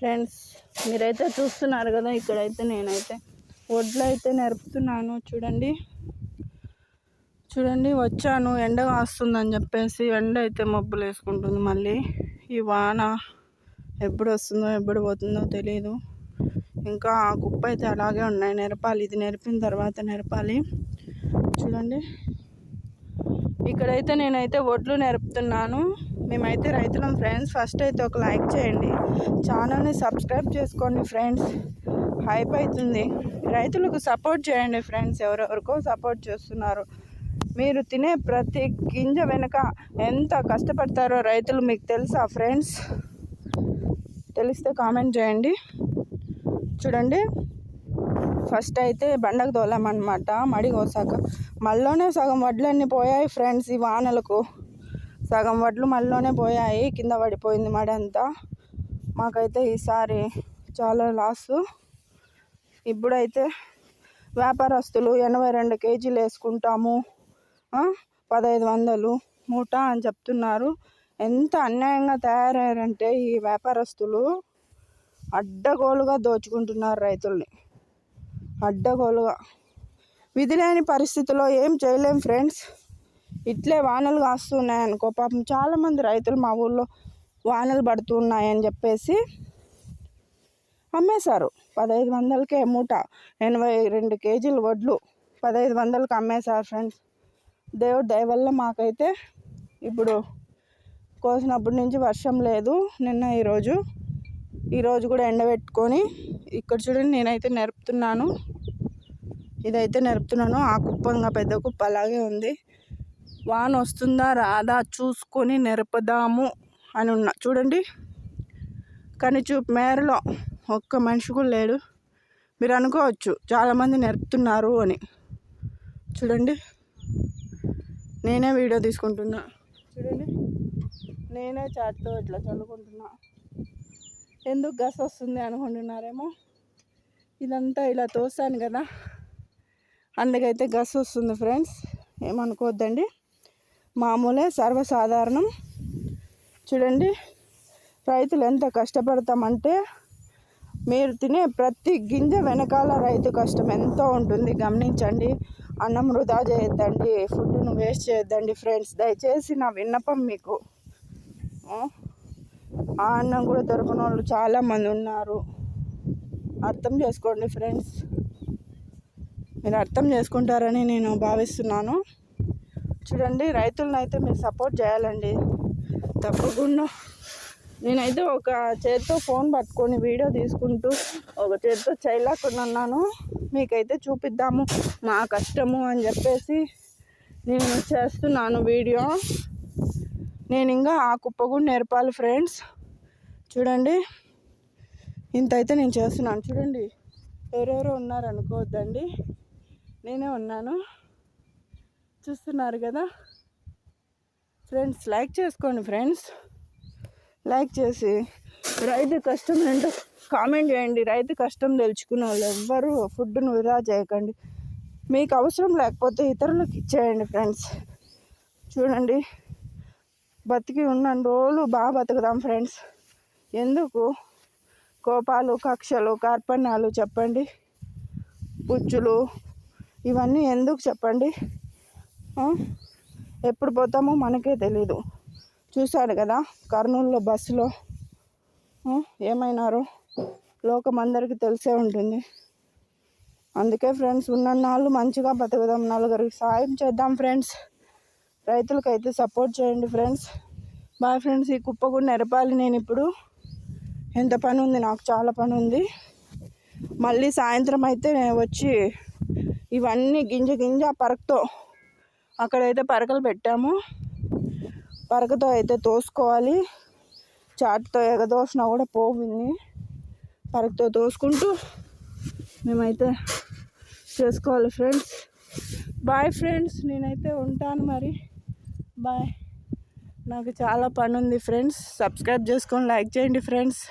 Friends, మీరైతే చూస్తున్నారు కదా, ఇక్కడైతే నేనైతే వడ్లు అయితే నెరుపుతున్నాను. చూడండి వచ్చాను. ఎండ వస్తుందని చెప్పేసి ఎండ అయితే మబ్బులు వేసుకుంటుంది. మళ్ళీ ఈ వాన ఎప్పుడు వస్తుందో ఎప్పుడు పోతుందో తెలియదు. ఇంకా ఆ కుప్ప అయితే అలాగే ఉన్నాయి. నెరపాలి, ఇది నెరిపిన తర్వాత నెరపాలి. చూడండి, ఇక్కడైతే నేనైతే వడ్లు నెరుపుతున్నాను. మేమైతే రైతులం ఫ్రెండ్స్. ఫస్ట్ అయితే ఒక లైక్ చేయండి, ఛానల్ని సబ్స్క్రైబ్ చేసుకోండి ఫ్రెండ్స్. హైప్ అవుతుంది. రైతులకు సపోర్ట్ చేయండి ఫ్రెండ్స్. ఎవరెవరికో సపోర్ట్ చేస్తున్నారు. మీరు తినే ప్రతి గింజ వెనుక ఎంత కష్టపడతారో రైతులు మీకు తెలుసా ఫ్రెండ్స్? తెలిస్తే కామెంట్ చేయండి. చూడండి, ఫస్ట్ అయితే బండకు తోలామన్నమాట. మడి కోసాక మళ్ళీనే సగం వడ్లన్నీ పోయాయి ఫ్రెండ్స్. ఈ వానలకు సగం వడ్లు మళ్ళీనే పోయాయి, కింద పడిపోయింది మడి అంతా. మాకైతే ఈసారి చాలా లాసు. ఇప్పుడైతే వ్యాపారస్తులు 82 కేజీలు వేసుకుంటాము, 1500 మూట అని చెప్తున్నారు. ఎంత అన్యాయంగా తయారయ్యారంటే ఈ వ్యాపారస్తులు అడ్డగోలుగా దోచుకుంటున్నారు రైతుల్ని. అడ్డగోలుగా విధి లేని పరిస్థితిలో ఏం చేయలేం ఫ్రెండ్స్. ఇట్లే వానలు కాస్తున్నాయి అనుకో, పాపం చాలామంది రైతులు మా ఊళ్ళో వానలు పడుతున్నాయని చెప్పేసి అమ్మేశారు. 1500కే మూట, 82 కేజీలు వడ్లు 1500కి అమ్మేశారు ఫ్రెండ్స్. దేవుడి దయ వల్ల మాకైతే ఇప్పుడు కోసినప్పటి నుంచి వర్షం లేదు. నిన్న ఈరోజు కూడా ఎండబెట్టుకొని ఇక్కడ చూడండి నేనైతే నెరుపుతున్నాను. ఇదైతే నెరుపుతున్నాను. ఆ కుప్పంగా పెద్ద కుప్ప అలాగే ఉంది. వాన వస్తుందా రాదా చూసుకొని నెరపదాము అని ఉన్నా. చూడండి, కానీ చూపు మేరలో ఒక్క మనిషి కూడా లేడు. మీరు అనుకోవచ్చు చాలామంది నెరుపుతున్నారు అని. చూడండి, నేనే వీడియో తీసుకుంటున్నా. చూడండి, నేనే చాటుతో ఇట్లా చల్లుకుంటున్నా. ఎందుకు గస వస్తుంది అనుకుంటున్నారేమో. ఇదంతా ఇలా తోసాను కదా, అందుకైతే గస వస్తుంది ఫ్రెండ్స్. ఏమనుకోవద్దండి, మామూలే, సర్వసాధారణం. చూడండి, రైతులు ఎంత కష్టపడతామంటే మీరు తినే ప్రతి గింజ వెనకాల రైతు కష్టం ఎంతో ఉంటుంది. గమనించండి. అన్నం వృధా చేయొద్దండి, ఫుడ్ను వేస్ట్ చేయొద్దండి ఫ్రెండ్స్. దయచేసి నా విన్నపం మీకు. ఆ అన్నం కూడా దొరకని వాళ్ళు చాలామంది ఉన్నారు. అర్థం చేసుకోండి ఫ్రెండ్స్. మీరు అర్థం చేసుకుంటారని నేను భావిస్తున్నాను. చూడండి, రైతులను అయితే మీరు సపోర్ట్ చేయాలండి తప్పకుండా. నేనైతే ఒక చేత్తో ఫోన్ పట్టుకొని వీడియో తీసుకుంటూ ఒక చేత్తో చేయలేకుండా ఉన్నాను. మీకైతే చూపిద్దాము మా కష్టము అని చెప్పేసి నేను చేస్తున్నాను వీడియో. నేను ఇంకా ఆ కుప్ప కూడా నేర్పాలి ఫ్రెండ్స్. చూడండి, ఇంత అయితే నేను చేస్తున్నాను. చూడండి, ఎవరెవరో ఉన్నారు అనుకోవద్దండి, నేనే ఉన్నాను. చూస్తున్నారు కదా ఫ్రెండ్స్. లైక్ చేసుకోండి ఫ్రెండ్స్. లైక్ చేసి రైతు కష్టం ఏంటో కామెంట్ చేయండి. రైతు కష్టం తెలుసుకున్న వాళ్ళు ఎవ్వరూ ఫుడ్ను వృధా చేయకండి. మీకు అవసరం లేకపోతే ఇతరులకు ఇచ్చేయండి ఫ్రెండ్స్. చూడండి, బతికి ఉన్న రోజులు బాగా బతుకుదాం ఫ్రెండ్స్. ఎందుకు కోపాలు, కక్షలు, కార్పణ్యాలు చెప్పండి, పుచ్చులు ఇవన్నీ ఎందుకు చెప్పండి? ఎప్పుడు పోతామో మనకే తెలీదు. చూశాడు కదా కర్నూలులో బస్సులో ఏమైనారో లోకం అందరికీ తెలిసే ఉంటుంది. అందుకే ఫ్రెండ్స్, ఉన్నన్నాళ్ళు మంచిగా బతుకుదాం, నలుగురికి సాయం చేద్దాం ఫ్రెండ్స్. రైతులకైతే సపోర్ట్ చేయండి ఫ్రెండ్స్. Bye friends. ఈ కుప్ప కూడా నెరపాలి నేను ఇప్పుడు. ఎంత పని ఉంది, నాకు చాలా పని ఉంది. మళ్ళీ సాయంత్రం అయితే వచ్చి ఇవన్నీ గింజ పరకతో, అక్కడైతే పరకలు పెట్టాము, పరకతో అయితే తోసుకోవాలి. చాటుతో ఎగదోసినా కూడా పోయింది. పరకతో తోసుకుంటూ మేమైతే చేసుకోవాలి ఫ్రెండ్స్. బాయ్ ఫ్రెండ్స్, నేనైతే ఉంటాను మరి. బాయ్. నాకు చాలా పని ఉంది ఫ్రెండ్స్. సబ్స్క్రైబ్ చేసుకొని లైక్ చేయండి ఫ్రెండ్స్.